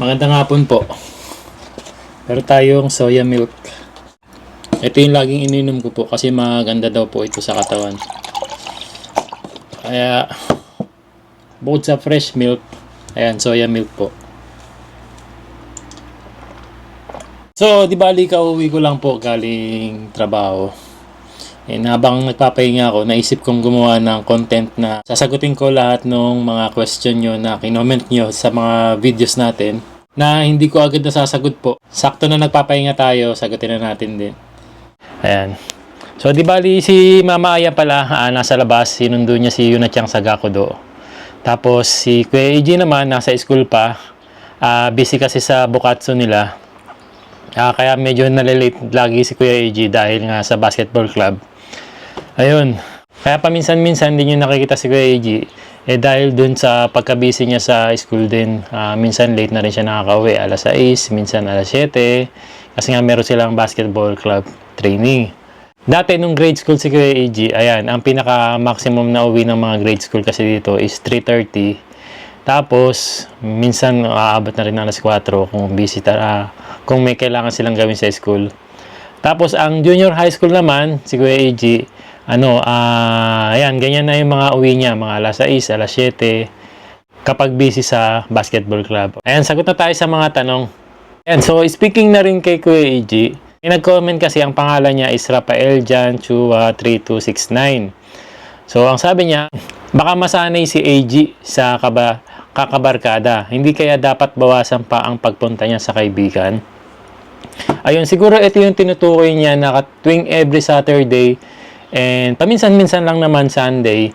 Magandang hapon po. Pero tayong soya milk. Ito yung laging ininom ko po kasi maganda daw po ito sa katawan. Kaya bukod sa fresh milk, ayan, soya milk po. So, di bali kauwi ko lang po galing trabaho. And habang nagpapahinga ako, naisip kong gumawa ng content na sasagutin ko lahat ng mga question nyo na kinoment nyo sa mga videos natin na hindi ko agad nasasagot po. Sakto na nagpapahinga tayo, sagutin na natin din. Ayan. So, di bali si Mama Aya pala, nasa labas, sinundo niya si Yunachang sa Gakudo. Tapos si Kuya AJ naman, nasa school pa. Busy kasi sa bukatsu nila. Kaya medyo nalilate lagi si Kuya AJ dahil nga sa basketball club. Ayun. Kaya paminsan-minsan din yung nakikita si Kuya AJ. Dahil dun sa pagka-busy niya sa school din, minsan late na rin siya nakaka-uwi, alas 6, minsan alas 7. Kasi nga meron silang basketball club training. Dati nung grade school si Kuya AJ, ayan, ang pinaka-maximum na uwi ng mga grade school kasi dito is 3:30. Tapos, minsan aabot na rin alas 4 kung busy kung may kailangan silang gawin sa school. Tapos, ang junior high school naman, si Kuya AJ, ayan, ganyan na yung mga uwi niya, mga alas 6, alas 7, kapag busy sa basketball club. Ayan, sagot na tayo sa mga tanong. Ayan, so speaking na rin kay Kuya AJ, may nag-comment kasi ang pangalan niya is Rafael Jan Chua 3269. So, ang sabi niya, baka masanay si AJ sa kakabarkada. Hindi kaya dapat bawasan pa ang pagpunta niya sa kaibigan? Ayun, siguro ito yung tinutukoy niya na tuwing every Saturday and paminsan-minsan lang naman Sunday,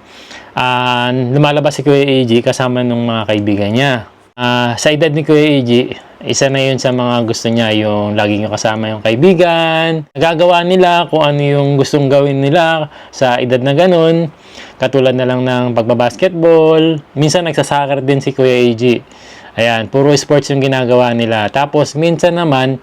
lumalabas si Kuya AJ kasama ng mga kaibigan niya. Sa edad ni Kuya AJ, isa na yun sa mga gusto niya, yung laging kasama yung kaibigan. Nagagawa nila kung ano yung gustong gawin nila sa edad na ganun. Katulad na lang ng pagbabasketball. Minsan nagsasoccer din si Kuya AJ. Ayan, puro sports yung ginagawa nila. Tapos minsan naman,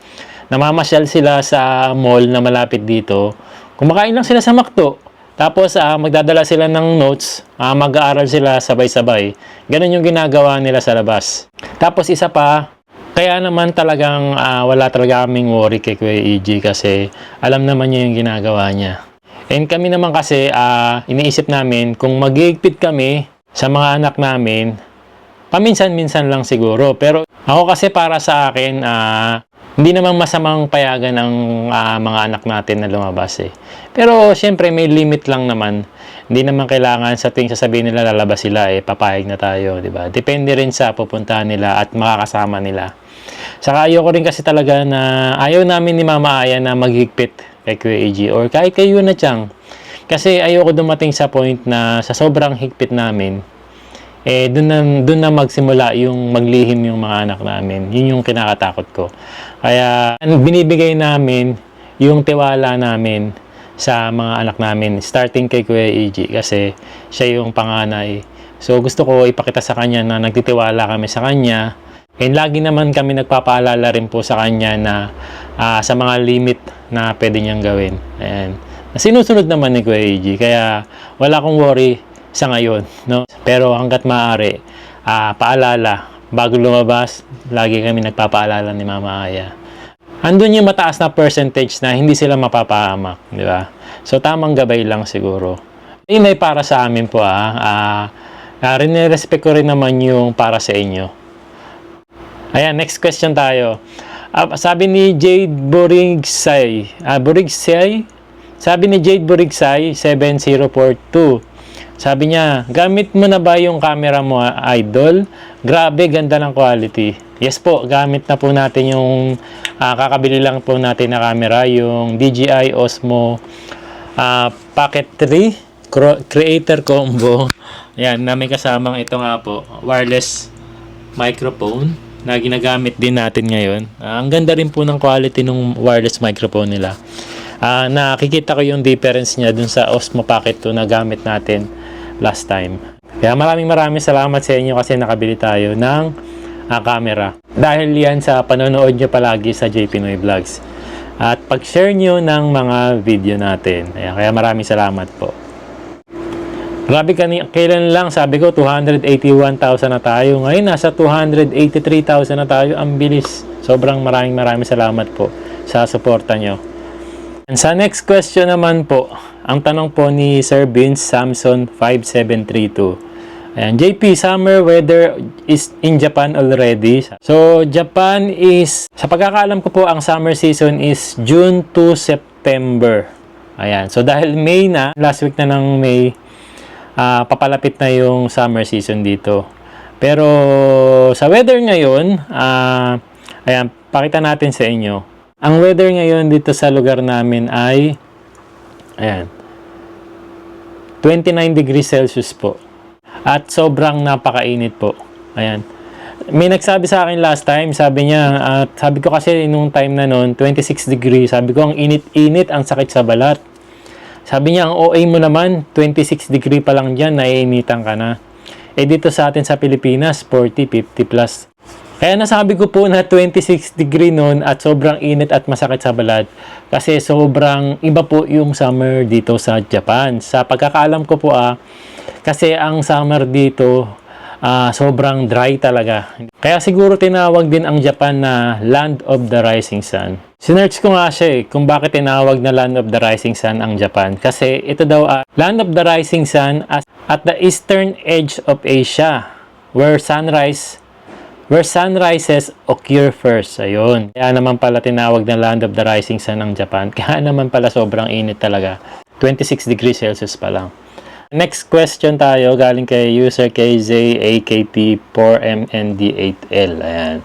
namamasyal sila sa mall na malapit dito. Kumakain lang sila sa McDo. Tapos magdadala sila ng notes, mag-aaral sila sabay-sabay. Ganun yung ginagawa nila sa labas. Tapos isa pa, kaya naman talagang wala talaga kaming worry kay Kuya AJ kasi alam naman niya yung ginagawa niya. And kami naman kasi, iniisip namin kung mag-iigpit kami sa mga anak namin, paminsan-minsan lang siguro. Pero ako kasi para sa akin, hindi namang masamang payagan ang mga anak natin na lumabas eh. Pero syempre may limit lang naman. Hindi naman kailangan sa tuwing sasabihin nila lalabas sila papayag na tayo, di ba? Depende rin sa pupuntahan nila at makakasama nila. Saka ayoko rin kasi talaga na ayaw namin ni Mama Aya na maghigpit kay Kuya AJ or kahit kay Yunachang. Kasi ayoko dumating sa point na sa sobrang higpit namin, dun na magsimula yung maglihim yung mga anak namin. Yun yung kinakatakot ko. Kaya binibigay namin yung tiwala namin sa mga anak namin, starting kay Kuya AJ kasi siya yung panganay. So gusto ko ipakita sa kanya na nagtitiwala kami sa kanya. And lagi naman kami nagpapaalala rin po sa kanya na sa mga limit na pwede niyang gawin. Ayan. Sinusunod naman ni Kuya AJ, kaya wala akong worry sa ngayon, no? Pero hanggat maaari, paalala, bago lumabas, lagi kami nagpapaalala ni Mama Aya. Andun yung mataas na percentage na hindi sila mapapahamak, di ba? So, tamang gabay lang siguro. Yun ay para sa amin po, rinirespect ko rin naman yung para sa inyo. Ayan, next question tayo. Sabi ni Jade Borigsay, sabi ni Jade Borigsay, 7042. Sabi niya, gamit mo na ba yung camera mo, idol? Grabe, ganda ng quality. Yes po, gamit na po natin yung kakabili lang po natin na camera, yung DJI Osmo Pocket 3 Creator Combo. Ayan, na may kasamang ito nga po, wireless microphone na ginagamit din natin ngayon. Ang ganda rin po ng quality ng wireless microphone nila. Nakikita ko yung difference niya dun sa Osmo Pocket 2 na gamit natin last time. Kaya maraming salamat sa inyo kasi nakabili tayo ng camera. Dahil yan sa panonood nyo palagi sa J Pinoy Vlogs. At pag-share nyo ng mga video natin. Kaya maraming salamat po. Grabe, kailan lang sabi ko 281,000 na tayo. Ngayon nasa 283,000 na tayo. Ang bilis. Sobrang maraming salamat po sa suporta nyo. And sa next question naman po, ang tanong po ni Sir Vince Samson 5732. Ayan, JP, summer weather is in Japan already. So, Japan is, sa pagkakaalam ko po, ang summer season is June to September. Ayan, so dahil May na, last week na ng May, papalapit na yung summer season dito. Pero sa weather ngayon, ayan, pakita natin sa inyo. Ang weather ngayon dito sa lugar namin ay, ayan, 29 degrees Celsius po. At sobrang napakainit po. Ayan. May nagsabi sa akin last time, sabi niya, sabi ko kasi nung time na noon, 26 degrees, sabi ko ang init-init, ang sakit sa balat. Sabi niya, ang OA mo naman, 26 degree pa lang dyan, naiinitan ka na. Eh dito sa atin sa Pilipinas, 40, 50 plus. Kaya nasabi ko po na 26 degree noon at sobrang init at masakit sa balat. Kasi sobrang iba po yung summer dito sa Japan. Sa pagkakaalam ko po kasi ang summer dito sobrang dry talaga. Kaya siguro tinawag din ang Japan na Land of the Rising Sun. Sinearch ko nga siya kung bakit tinawag na Land of the Rising Sun ang Japan. Kasi ito daw Land of the Rising Sun at the eastern edge of Asia where sunrises occur first. Ayun. Kaya naman pala tinawag na Land of the Rising Sun ang Japan. Kaya naman pala sobrang init talaga. 26 degrees Celsius pa lang. Next question tayo galing kay user KZAKT4MND8L. Ayan.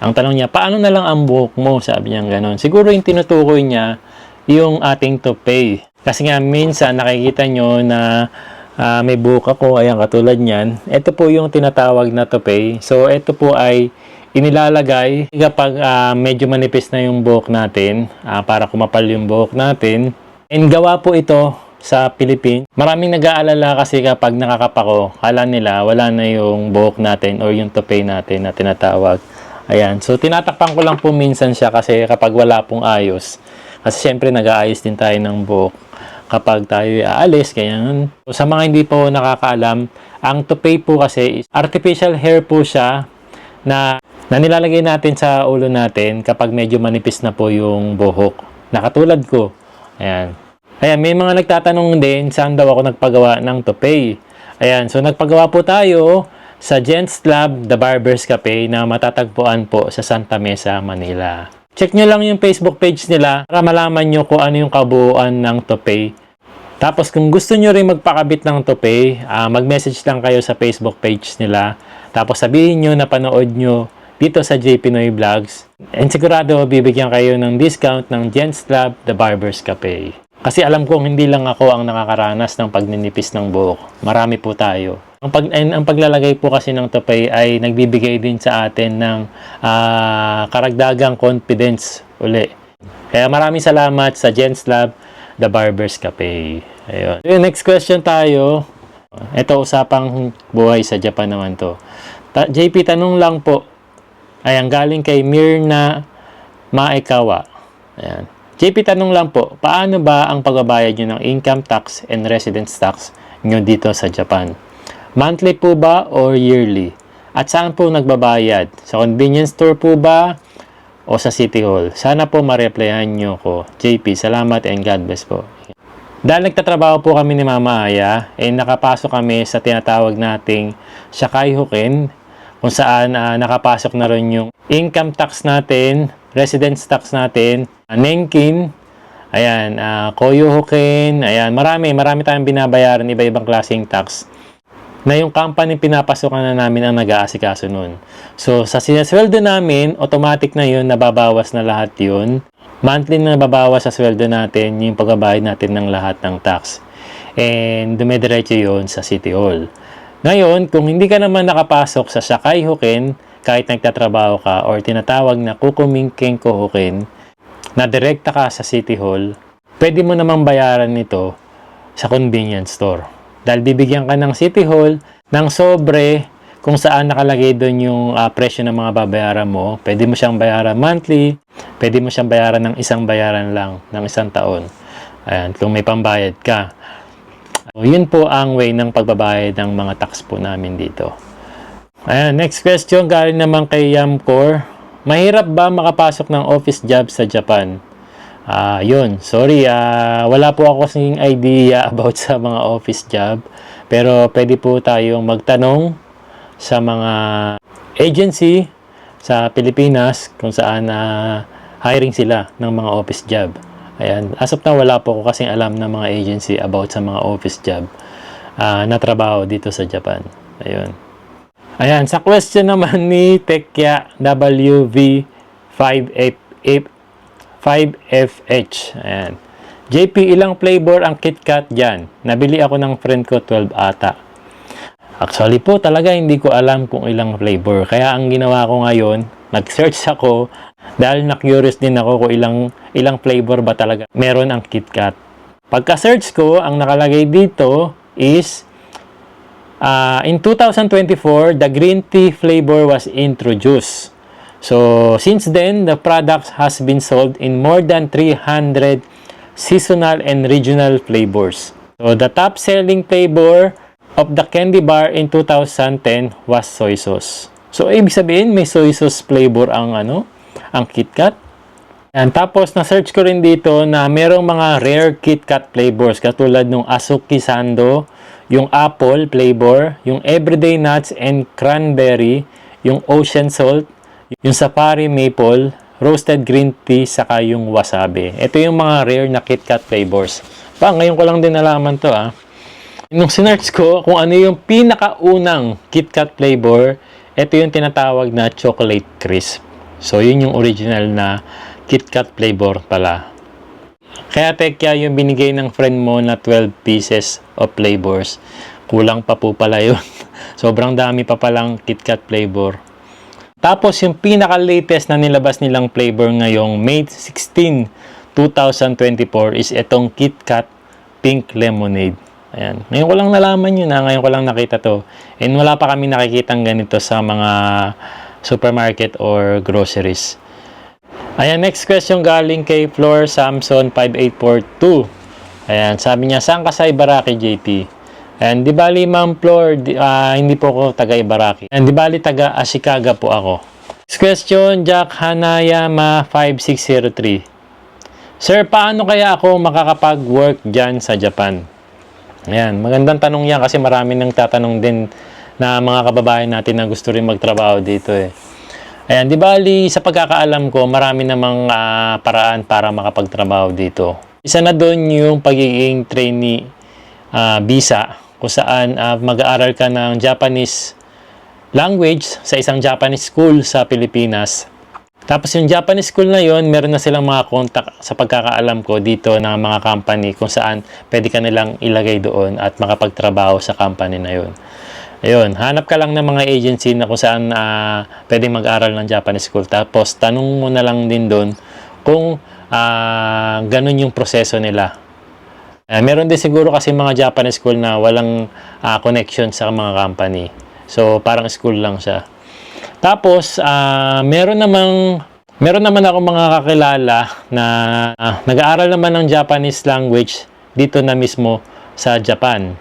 Ang tanong niya, paano na lang ang buhok mo? Sabi niya gano'n. Siguro yung tinutukoy niya yung ating toupee. Kasi nga minsan nakikita nyo na may buhok ako. Ayan, katulad niyan. Ito po yung tinatawag na toupee. So, ito po ay inilalagay kapag medyo manipis na yung buhok natin para kumapal yung buhok natin. And gawa po ito sa Philippines. Maraming nag-aalala kasi kapag nakakapako, kala nila wala na yung buhok natin or yung toupee natin na tinatawag. Ayan. So, tinatakpan ko lang po minsan siya kasi kapag wala pong ayos. Kasi syempre nag-aayos din tayo ng buhok kapag tayo aalis. Ganyan. So, sa mga hindi po nakakaalam, ang toupee po kasi is artificial hair po siya na nilalagay natin sa ulo natin kapag medyo manipis na po yung buhok. Nakatulad ko. Ayan. Ayan, may mga nagtatanong din saan daw ako nagpagawa ng toupee. Ayan, so nagpagawa po tayo sa Gents Lab, The Barber's Cafe na matatagpuan po sa Santa Mesa, Manila. Check nyo lang yung Facebook page nila para malaman nyo kung ano yung kabuuan ng toupee. Tapos kung gusto nyo rin magpakabit ng toupee, mag-message lang kayo sa Facebook page nila. Tapos sabihin nyo na panood nyo dito sa J Pinoy Vlogs. And sigurado bibigyan kayo ng discount ng Gents Lab, The Barber's Cafe. Kasi alam kong hindi lang ako ang nakakaranas ng pagninipis ng buhok. Marami po tayo. Ang paglalagay po kasi ng toupee ay nagbibigay din sa atin ng karagdagang confidence uli. Kaya maraming salamat sa Gents Lab, The Barber's Cafe. Ayun. So, next question tayo. Ito usapang buhay sa Japan naman to. JP, tanong lang po. Ayan, galing kay Mirna Maekawa. Ayan. JP, tanong lang po, paano ba ang pagbabayad nyo ng income tax and residence tax nyo dito sa Japan? Monthly po ba or yearly? At saan po nagbabayad? Sa convenience store po ba o sa City Hall? Sana po ma-replyan nyo ko. JP, salamat and God bless po. Dahil nagtatrabaho po kami ni Mama Aya, nakapasok kami sa tinatawag nating Shakai Hoken, kung saan nakapasok na rin yung income tax natin, residence tax natin, Nenkin, ayan, Koyo Hoken, ayan, marami tayong binabayaran, iba-ibang klaseng tax na yung company pinapasokan na namin ang nag-aasikaso nun. So, sa sinasweldo namin, automatic na yun, nababawas na lahat yun. Monthly na nababawas sa sweldo natin, yung pagbabayad natin ng lahat ng tax. And dumidiretso yun sa City Hall. Ngayon, kung hindi ka naman nakapasok sa Shakai Hoken, kahit nagtatrabaho ka or tinatawag na Kukumingking Hoken, na direkta ka sa City Hall, pwede mo namang bayaran nito sa convenience store. Dahil bibigyan ka ng City Hall ng sobre kung saan nakalagay doon yung presyo ng mga babayaran mo. Pwede mo siyang bayaran monthly, pwede mo siyang bayaran ng isang bayaran lang, ng isang taon. Ayan, kung may pambayad ka. So, yun po ang way ng pagbabayad ng mga tax po namin dito. Ayan, next question galing naman kay Yamcor. Mahirap ba makapasok ng office job sa Japan? Yun, sorry, wala po ako kasing idea about sa mga office job. Pero pwede po tayong magtanong sa mga agency sa Pilipinas kung saan hiring sila ng mga office job. Ayan, as of now, wala po ako kasing alam ng mga agency about sa mga office job na trabaho dito sa Japan. Ayun. Ayan, sa question naman ni Tekya WV5FH. Ayan. JP, ilang flavor ang KitKat dyan? Nabili ako ng friend ko, 12 ata. Actually po, talaga hindi ko alam kung ilang flavor. Kaya ang ginawa ko ngayon, nag-search ako dahil na-curious din ako kung ilang flavor ba talaga meron ang KitKat. Pagka-search ko, ang nakalagay dito is in 2024, the green tea flavor was introduced. So, since then, the product has been sold in more than 300 seasonal and regional flavors. So, the top-selling flavor of the candy bar in 2010 was soy sauce. So, ibig sabihin, may soy sauce flavor ang KitKat. And tapos, na-search ko rin dito na merong mga rare KitKat flavors katulad ng Azuki Sando, yung apple flavor, yung everyday nuts and cranberry, yung ocean salt, yung safari maple, roasted green tea, saka yung wasabi. Ito yung mga rare na KitKat flavors. Ngayon ko lang din nalaman to Nung sinearch ko kung ano yung pinakaunang KitKat flavor, ito yung tinatawag na chocolate crisp. So, yun yung original na KitKat flavor pala. Kaya Tekya, yung binigay ng friend mo na 12 pieces of flavors, kulang pa po pala yun. Sobrang dami pa palang KitKat flavor. Tapos yung pinaka-latest na nilabas nilang flavor ngayong May 16, 2024 is itong KitKat Pink Lemonade. Ayan. Ngayon ko lang nalaman yun ngayon ko lang nakita to. And wala pa kami nakikitang ganito sa mga supermarket or groceries. Ayan, next question galing kay Flor Samson 5842. Ayan, sabi niya, saan ka sa Ibaraki, JP? Ayan, di bali, Ma'am Flor, hindi po ako taga Ibaraki. Ayan, di bali, taga Ashikaga po ako. Next question, Jack Hanayama 5603. Sir, paano kaya ako makakapag-work dyan sa Japan? Ayan, magandang tanong yan kasi marami nang tatanong din na mga kababayan natin na gusto rin magtrabaho dito Ayan, di bali, sa pagkakaalam ko, marami namang paraan para makapagtrabaho dito. Isa na doon yung pagiging trainee visa, kung saan mag-aaral ka ng Japanese language sa isang Japanese school sa Pilipinas. Tapos yung Japanese school na yon, meron na silang mga contact sa pagkakaalam ko dito ng mga company kung saan pwede ka nilang ilagay doon at makapagtrabaho sa company na yon. Ayun, hanap ka lang ng mga agency na kung saan pwedeng mag-aral ng Japanese school. Tapos, tanong mo na lang din doon kung ganun yung proseso nila. Meron din siguro kasi mga Japanese school na walang connection sa mga company. So, parang school lang siya. Tapos, meron naman ako mga kakilala na nag-aaral naman ng Japanese language dito na mismo sa Japan.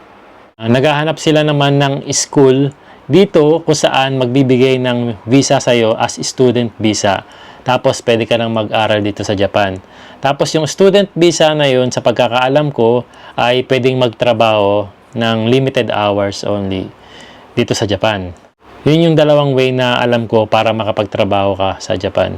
Naghahanap sila naman ng school dito kung saan magbibigay ng visa sa'yo as student visa. Tapos pwede ka nang mag-aral dito sa Japan. Tapos yung student visa na yun, sa pagkakaalam ko, ay pwedeng magtrabaho ng limited hours only dito sa Japan. Yun yung dalawang way na alam ko para makapagtrabaho ka sa Japan.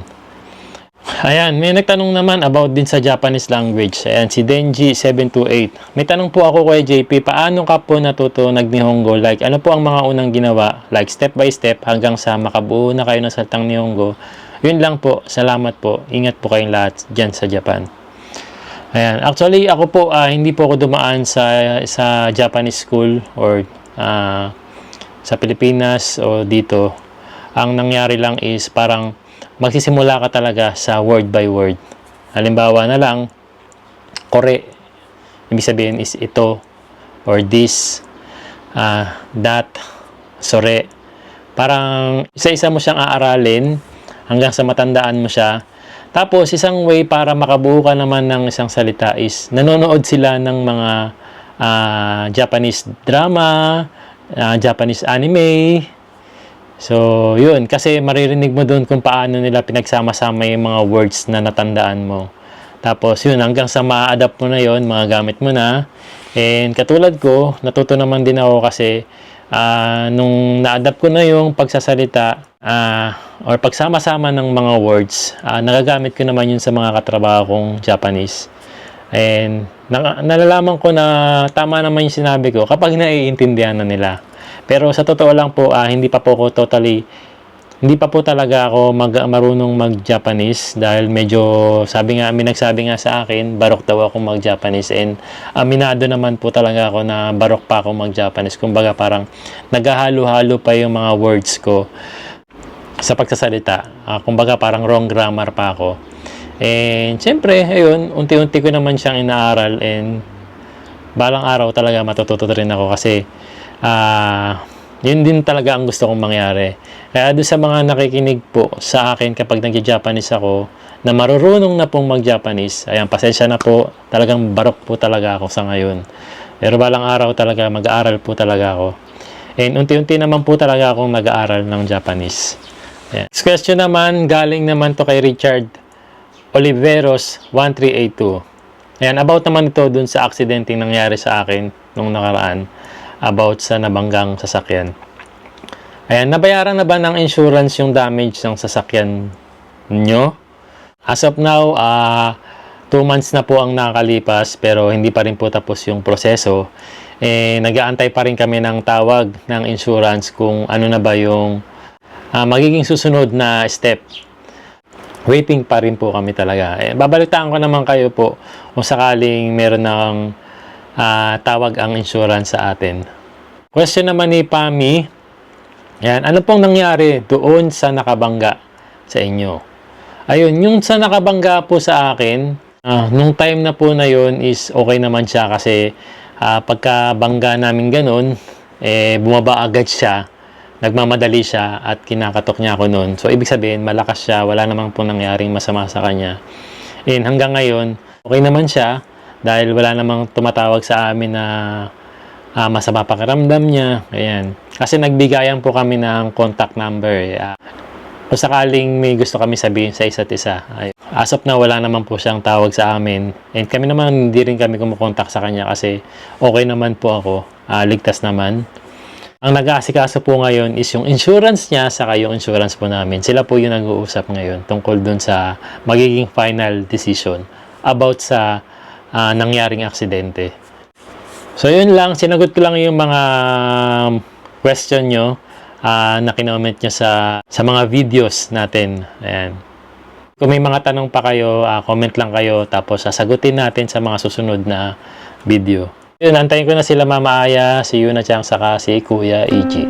Ayan, may nagtanong naman about din sa Japanese language. Ayan, si Denji728. May tanong po ako kay JP, paano ka po natuto nag-Nihongo? Like, ano po ang mga unang ginawa? Like, step by step hanggang sa makabuo na kayo ng salitang Nihongo. Yun lang po. Salamat po. Ingat po kayong lahat dyan sa Japan. Ayan, actually, ako po, hindi po ako dumaan sa Japanese school or sa Pilipinas o dito. Ang nangyari lang is parang magsisimula ka talaga sa word by word. Halimbawa na lang, kore. Ibig sabihin is ito, or this, that, sore. Parang isa-isa mo siyang aaralin hanggang sa matandaan mo siya. Tapos, isang way para makabuo ka naman ng isang salita is nanonood sila ng mga Japanese drama, Japanese anime. So, yun. Kasi maririnig mo doon kung paano nila pinagsama-sama yung mga words na natandaan mo. Tapos, yun. Hanggang sa ma-adapt mo na yun, mga gamit mo na. And katulad ko, natuto naman din ako kasi nung na-adapt ko na yung pagsasalita or pagsama-sama ng mga words, nagagamit ko naman yun sa mga katrabaho kong Japanese. And nalalaman ko na tama naman yung sinabi ko kapag naiintindihan na nila. Pero sa totoo lang po, hindi pa po talaga ako marunong mag-Japanese dahil medyo, may nagsabi nga sa akin, barok daw ako mag-Japanese, and aminado naman po talaga ako na barok pa ako mag-Japanese. Kumbaga parang naghahalo-halo pa yung mga words ko sa pagsasalita. Kumbaga parang wrong grammar pa ako. And syempre, ayun, unti-unti ko naman siyang inaaral, and balang araw talaga matututo rin ako kasi yun din talaga ang gusto kong mangyari. Kaya doon sa mga nakikinig po sa akin kapag nag-Japanese ako, na marurunong na pong mag-Japanese, ayan, pasensya na po, talagang barok po talaga ako sa ngayon. Pero balang araw talaga, mag-aaral po talaga ako. And unti-unti naman po talaga akong nag-aaral ng Japanese. Ayan. Next question naman, galing naman to kay Richard Oliveros 1382. Ayan, about naman ito dun sa aksidenteng nangyari sa akin nung nakaraan, about sa nabanggang sasakyan. Ayan, nabayaran na ba ng insurance yung damage ng sasakyan nyo? As of now, 2 months na po ang nakakalipas, pero hindi pa rin po tapos yung proseso. Nag-aantay pa rin kami ng tawag ng insurance kung ano na ba yung magiging susunod na step. Waiting pa rin po kami talaga. Babalitaan ko naman kayo po kung sakaling meron ng tawag ang insurance sa atin. Question naman ni Pami. Yan, ano pong nangyari doon sa nakabangga sa inyo? Ayun, yung sa nakabangga po sa akin, nung time na po na yun is okay naman siya kasi pagkabangga namin ganun, bumaba agad siya, nagmamadali siya at kinakatok niya ako noon. So, ibig sabihin, malakas siya, wala namang po nangyaring masama sa kanya. And hanggang ngayon, okay naman siya dahil wala namang tumatawag sa amin na masama pakiramdam niya. Ayan. Kasi nagbigayan po kami ng contact number. Kung sakaling may gusto kami sabihin sa isa't isa. As of now, wala naman po siyang tawag sa amin. And kami naman, hindi rin kami kumukontak sa kanya kasi okay naman po ako. Ligtas naman. Ang nag-aasikaso po ngayon is yung insurance niya saka yung insurance po namin. Sila po yung nag-uusap ngayon tungkol dun sa magiging final decision about sa nangyaring aksidente. So, yun lang. Sinagot ko lang yung mga question nyo na kinoment nyo sa mga videos natin. Ayan. Kung may mga tanong pa kayo, comment lang kayo. Tapos, sasagutin natin sa mga susunod na video. Yun, antayin ko na sila Mama Aya, si Yuna Chang, saka si Kuya Ichi.